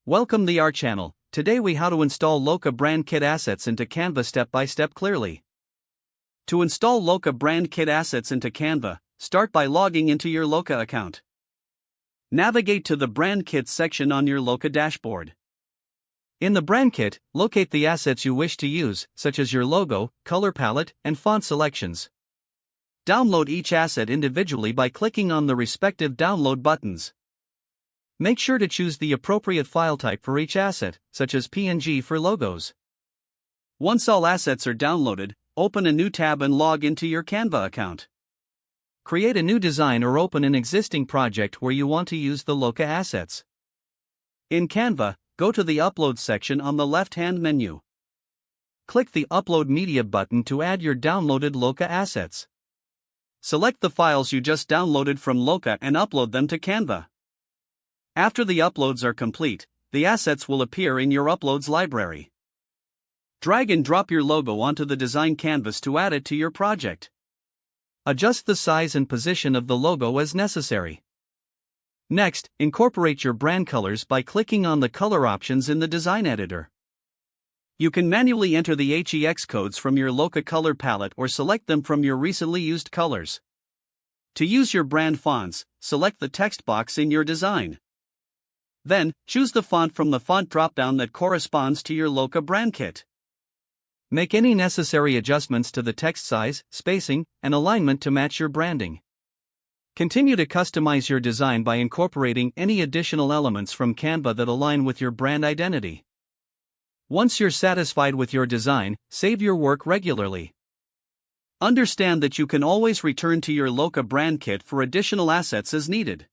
Welcome to our channel. Today we how to install Looka brand kit assets into Canva step by step clearly. To install Looka brand kit assets into Canva, start by logging into your Looka account. Navigate to the brand kit section on your Looka dashboard. In the brand kit, locate the assets you wish to use, such as your logo, color palette, and font selections. Download each asset individually by clicking on the respective download buttons. Make sure to choose the appropriate file type for each asset, such as PNG for logos. Once all assets are downloaded, open a new tab and log into your Canva account. Create a new design or open an existing project where you want to use the Looka assets. In Canva, go to the Upload section on the left-hand menu. Click the Upload Media button to add your downloaded Looka assets. Select the files you just downloaded from Looka and upload them to Canva. After the uploads are complete, the assets will appear in your Uploads library. Drag and drop your logo onto the design canvas to add it to your project. Adjust the size and position of the logo as necessary. Next, incorporate your brand colors by clicking on the color options in the design editor. You can manually enter the HEX codes from your Looka color palette or select them from your recently used colors. To use your brand fonts, select the text box in your design. Then, choose the font from the font dropdown that corresponds to your Looka brand kit. Make any necessary adjustments to the text size, spacing, and alignment to match your branding. Continue to customize your design by incorporating any additional elements from Canva that align with your brand identity. Once you're satisfied with your design, save your work regularly. Understand that you can always return to your Looka brand kit for additional assets as needed.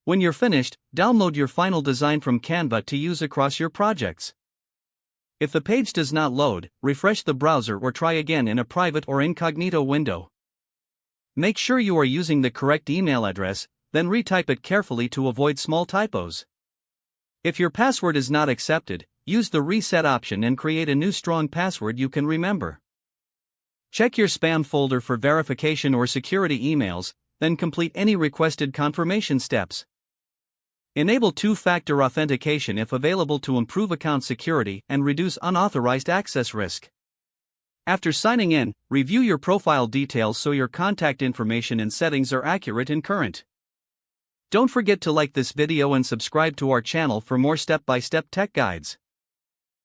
When you're finished, download your final design from Canva to use across your projects. If the page does not load, refresh the browser or try again in a private or incognito window. Make sure you are using the correct email address, then retype it carefully to avoid small typos. If your password is not accepted, use the reset option and create a new strong password you can remember. Check your spam folder for verification or security emails, then complete any requested confirmation steps. Enable two-factor authentication if available to improve account security and reduce unauthorized access risk. After signing in, review your profile details so your contact information and settings are accurate and current. Don't forget to like this video and subscribe to our channel for more step-by-step tech guides.